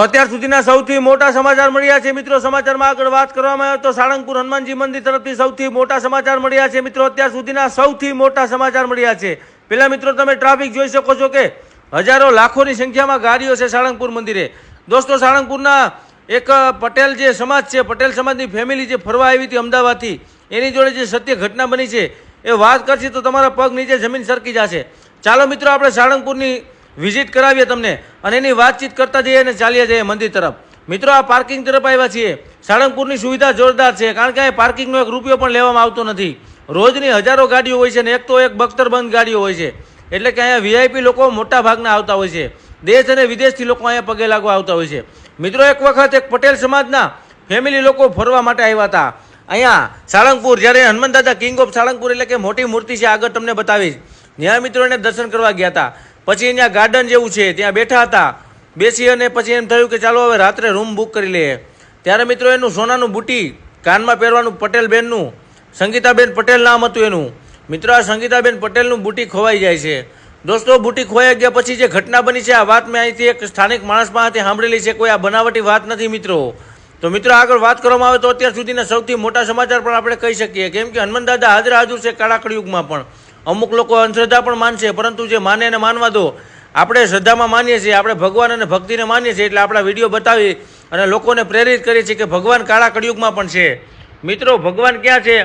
અત્યાર સુધીના સૌથી મોટા સમાચાર મળ્યા છે મિત્રો। સમાચારમાં આગળ વાત કરવામાં આવે તો સાળંગપુર હનુમાનજી મંદિર તરફથી સૌથી મોટા સમાચાર મળ્યા છે મિત્રો। અત્યાર સુધીના સૌથી મોટા સમાચાર મળ્યા છે। પેલા મિત્રો તમે ટ્રાફિક જોઈ શકો છો કે હજારો લાખોની સંખ્યામાં ગાડીઓ છે સાળંગપુર મંદિરે। દોસ્તો સાળંગપુરના એક પટેલ જે સમાજ છે, પટેલ સમાજની ફેમિલી જે ફરવા આવી હતી અમદાવાદથી, એની જોડે જે સત્ય ઘટના બની છે એ વાત કરશે તો તમારા પગ નીચે જમીન સરકી જશે। ચાલો મિત્રો આપણે સાળંગપુરની વિઝિટ કરાવીએ તમને અને એની વાતચીત કરતા જઈએ અને ચાલીએ જઈએ મંદિર તરફ। મિત્રો આ પાર્કિંગ તરફ આવ્યા છીએ। સાળંગપુરની સુવિધા જોરદાર છે, કારણ કે અહીં પાર્કિંગનો એક રૂપિયો પણ લેવામાં આવતો નથી। રોજની હજારો ગાડીઓ હોય છે ને એક તો એક બખ્તરબંધ ગાડીઓ હોય છે, એટલે કે અહીંયા વીઆઈપી લોકો મોટા ભાગના આવતા હોય છે। દેશ અને વિદેશથી લોકો અહીંયા પગે લાગવા આવતા હોય છે। મિત્રો એક વખત એક પટેલ સમાજના ફેમિલી લોકો ફરવા માટે આવ્યા હતા અહીંયા સાળંગપુર, જ્યારે હનુમાન દાદા કિંગ ઓફ સાળંગપુર એટલે કે મોટી મૂર્તિ છે, આગળ તમને બતાવીશ। ત્યાં મિત્રો એને દર્શન કરવા ગયા હતા। પછી અહીંયા ગાર્ડન જેવું છે, ત્યાં બેઠા હતા, બેસી અને પછી એમ થયું કે ચાલો હવે રાત્રે રૂમ બુક કરી લઈએ। ત્યારે મિત્રો એનું સોનાનું બુટી કાનમાં પહેરવાનું પટેલ બેનનું, સંગીતાબેન પટેલ નામ હતું એનું। મિત્રો આ સંગીતાબેન પટેલનું બુટી ખોવાઈ જાય છે। દોસ્તો બુટી ખોવાઈ ગયા પછી જે ઘટના બની છે, આ વાત મેં અહીંથી એક સ્થાનિક માણસ પાસેથી સાંભળેલી છે, કોઈ આ બનાવટી વાત નથી મિત્રો। તો મિત્રો આગળ વાત કરવામાં આવે તો અત્યાર સુધીના સૌથી મોટા સમાચાર પણ આપણે કહી શકીએ, કેમ કે હનુમાન દાદા હાજર હાજર છે કાળા કળિયુગમાં પણ। અમુક લોકો અંધશ્રદ્ધા પણ માનશે, પરંતુ જે માને એને માનવા દો। આપણે શ્રદ્ધામાં માનીએ છીએ, આપણે ભગવાન અને ભક્તિને માનીએ છીએ, એટલે આપણા વિડીયો બતાવી અને લોકોને પ્રેરિત કરીએ છીએ કે ભગવાન કાળા કળિયુગમાં પણ છે। મિત્રો ભગવાન ક્યાં છે?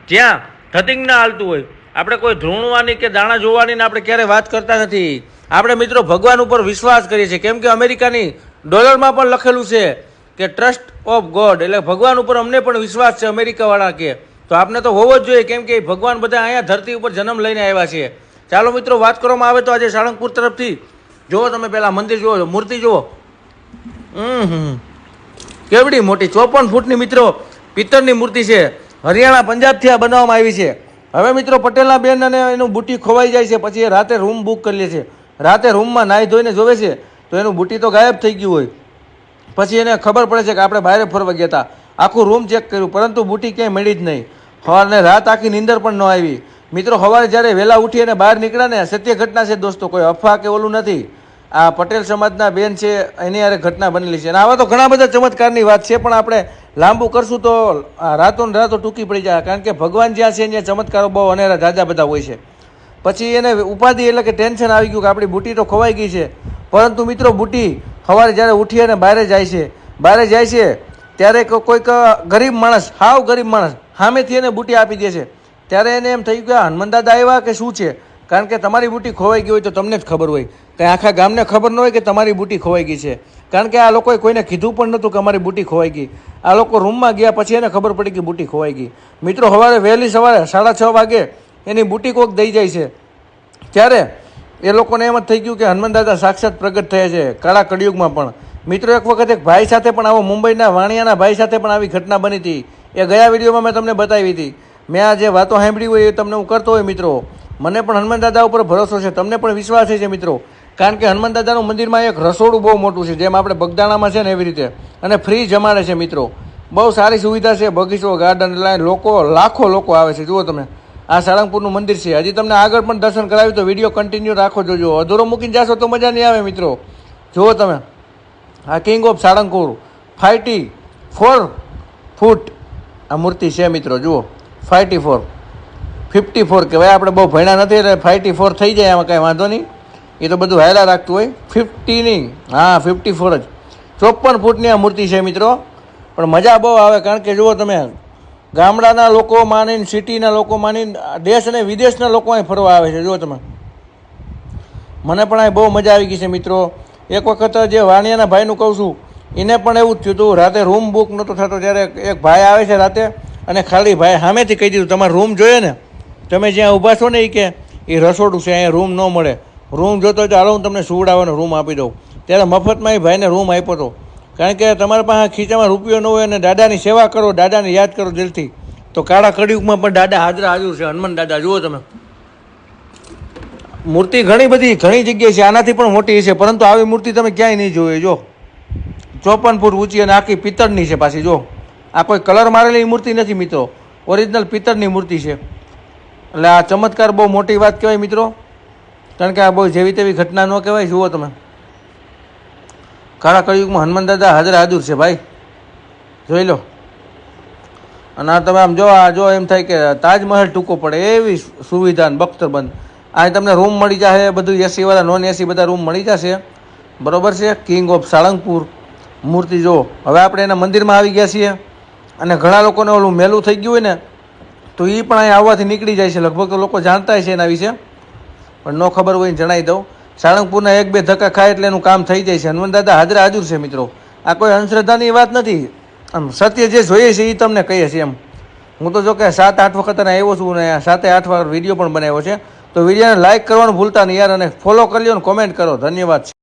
જ્યાં ધતિંગ ના હાલતું હોય। આપણે કોઈ ધ્રુણવાની કે દાણા જોવાની ને આપણે ક્યારેય વાત કરતા નથી। આપણે મિત્રો ભગવાન ઉપર વિશ્વાસ કરીએ છીએ, કેમ કે અમેરિકાની ડોલરમાં પણ લખેલું છે કે ટ્રસ્ટ ઓફ ગોડ, એટલે ભગવાન ઉપર અમને પણ વિશ્વાસ છે અમેરિકાવાળા કે। તો આપણે તો હોવો જ જોઈએ, કેમ કે ભગવાન બધા અહીંયા ધરતી ઉપર જન્મ લઈને આવ્યા છે। ચાલો મિત્રો વાત કરવામાં આવે તો આજે સાળંગપુર તરફથી જુઓ તમે, પહેલાં મંદિર જુઓ, મૂર્તિ જુઓ, કેવડી મોટી 54 ફૂટની મિત્રો પિત્તળની મૂર્તિ છે। હરિયાણા પંજાબથી આ બનાવવામાં આવી છે। હવે મિત્રો પટેલના બેન અને એનું બુટી ખોવાઈ જાય છે, પછી એ રાતે રૂમ બુક કરી લે છે। રાતે રૂમમાં નાહી ધોઈને જોવે છે તો એનું બુટી તો ગાયબ થઈ ગયું હોય। પછી એને ખબર પડે છે કે આપણે બહાર ફરવા ગયા હતા, આખું રૂમ ચેક કર્યું, પરંતુ બુટી ક્યાંય મળી જ નહીં। સવારને રાત આખી નીંદર પણ ન આવી। મિત્રો સવારે જ્યારે વહેલા ઉઠી અને બહાર નીકળ્યા ને, સત્ય ઘટના છે દોસ્તો, કોઈ અફવા કે ઓલું નથી। આ પટેલ સમાજના બેન છે, એની યારે ઘટના બનેલી છે। અને આવા તો ઘણા બધા ચમત્કારની વાત છે, પણ આપણે લાંબુ કરશું તો રાતો ને રાતો ટૂંકી પડી જાય, કારણ કે ભગવાન જ્યાં છે ત્યાં ચમત્કારો બહુ અનેરા જાજા બધા હોય છે। પછી એને ઉપાધિ એટલે કે ટેન્શન આવી ગયું કે આપણી બુટી તો ખોવાઈ ગઈ છે, પરંતુ મિત્રો બુટી સવારે જ્યારે ઉઠી અને બહાર જાય છે ત્યારે કોઈક ગરીબ માણસ, હાવ ગરીબ માણસ સામેથી એને બુટી આપી દે છે। ત્યારે એને એમ થયું કે હનુમાન દાદા આવ્યા કે શું છે, કારણ કે તમારી બુટી ખોવાઈ ગઈ હોય તો તમને જ ખબર હોય, કંઈ આખા ગામને ખબર ન હોય કે તમારી બુટી ખોવાઈ ગઈ છે, કારણ કે આ લોકોએ કોઈને કીધું પણ નહોતું કે અમારી બુટી ખોવાઈ ગઈ। આ લોકો રૂમમાં ગયા પછી એને ખબર પડી કે બુટી ખોવાઈ ગઈ। મિત્રો વહેલી સવારે 6:30 વાગે એની બુટી કોક દઈ જાય છે, ત્યારે એ લોકોને એમ જ થઈ ગયું કે હનુમાન દાદા સાક્ષાત પ્રગટ થયા છે કાળા કળિયુગમાં પણ। મિત્રો એક વખત એક ભાઈ સાથે પણ આવો, મુંબઈના વાણિયાના ભાઈ સાથે પણ આવી ઘટના બની હતી, એ ગયા વિડીયોમાં મેં તમને બતાવી હતી। મેં આ જે વાતો સાંભળી હોય એ તમને હું કરતો હોય મિત્રો। મને પણ હનુમાન દાદા ઉપર ભરોસો છે, તમને પણ વિશ્વાસ છે મિત્રો, કારણ કે હનુમાન દાદાનું મંદિરમાં એક રસોડું બહુ મોટું છે, જેમ આપણે બગદાણામાં છે ને એવી રીતે, અને ફ્રી જમાડે છે મિત્રો। બહુ સારી સુવિધા છે, બગીચો, ગાર્ડન, લાખો લોકો આવે છે। જુઓ તમે, આ સાળંગપુરનું મંદિર છે। હજી તમને આગળ પણ દર્શન કરાવ્યું તો વિડીયો કન્ટિન્યુ રાખો, જોજો। અધૂરો મૂકીને જાશો તો મજા નહીં આવે મિત્રો। જુઓ તમે, આ કિંગ ઓફ સાળંગપુર 54 ફૂટ આ મૂર્તિ છે મિત્રો। જુઓ 54 કહેવાય, આપણે બહુ ભણ્યા નથી એટલે 54 થઈ જાય, આમાં કાંઈ વાંધો નહીં, એ તો બધું હાયલા રાખતું હોય। 50 નહીં, હા 54 જ, 54 ફૂટની આ મૂર્તિ છે મિત્રો। પણ મજા બહુ આવે, કારણ કે જુઓ તમે, ગામડાના લોકો માનીને, સિટીના લોકો માનીને, દેશ અને વિદેશના લોકો અહીં ફરવા આવે છે। જુઓ તમે, મને પણ અહીં બહુ મજા આવી ગઈ છે મિત્રો। એક વખત જે વાણિયાના ભાઈનું કહું છું, એને પણ એવું જ થયું હતું, રાતે રૂમ બુક નહોતો થતો, ત્યારે એક ભાઈ આવે છે રાતે, અને ખાલી ભાઈ સામેથી કહી દીધું તમારે રૂમ જોઈએ ને, તમે જ્યાં ઊભા છો ને એ કે એ રસોડું છે, અહીંયા રૂમ ન મળે, રૂમ જોતો હોય તો હાલો હું તમને સુવડાવવાનો રૂમ આપી દઉં। ત્યારે મફતમાં એ ભાઈને રૂમ આપ્યો હતો, કારણ કે તમારા પાસે ખીચામાં રૂપિયો ન હોય અને દાદાની સેવા કરો, દાદાને યાદ કરો દિલથી, તો કાળા કળિયુગમાં પણ દાદા હાજર છે, હનુમાન દાદા। જુઓ તમે, મૂર્તિ ઘણી જગ્યાએ છે, આનાથી પણ મોટી છે, પરંતુ આવી મૂર્તિ તમે ક્યાંય નહીં જોઈ। જો 54 ફૂટ ઊંચી અને આખી પિત્તળની છે પાછી। જો આ કોઈ કલર મારેલી મૂર્તિ નથી મિત્રો, ઓરિજિનલ પિત્તળની મૂર્તિ છે। એટલે આ ચમત્કાર બહુ મોટી વાત કહેવાય મિત્રો, કારણ કે આ બહુ જેવી તેવી ઘટના ન કહેવાય। જુઓ તમે, કાળા કળિયુગમાં હનુમાન દાદા હાજર હાજર છે ભાઈ, જોઈ લો. અને આ તમે આમ જો આ જો એમ થાય કે તાજમહેલ ટૂંકો પડે એવી સુવિધા ને બખ્તરબંધ. આ તમને રૂમ મળી જશે, બધું એસી વાળા નોન એસી બધા રૂમ મળી જશે, બરોબર છે. કિંગ ઓફ સાળંગપુર મૂર્તિ જો. હવે આપણે એના મંદિરમાં આવી ગયા છીએ અને ઘણા લોકોને ઓલું મેલું થઈ ગયું હોય ને તો એ પણ અહીંયા આવવાથી નીકળી જાય છે. લગભગ તો લોકો જાણતા છે એના વિશે, પણ ન ખબર હોય ને જણાવી દઉં. સાળંગપુરના એક બે ધક્કા ખાય એટલે એનું કામ થઈ જાય છે. હનુમાન દાદા હાજર હાજર છે મિત્રો. આ કોઈ અંધશ્રદ્ધાની વાત નથી, આમ સત્ય જે જોઈએ છે એ તમને કહીએ છીએ એમ. હું તો જો કે 7-8 વખત અને આવ્યો છું ને 7-8 વાર વિડીયો પણ બનાવ્યો છે. તો વિડીયોને લાઇક કરવાનું ભૂલતા નહીં યાર, અને ફોલો કરી લો ને કોમેન્ટ કરો. ધન્યવાદ.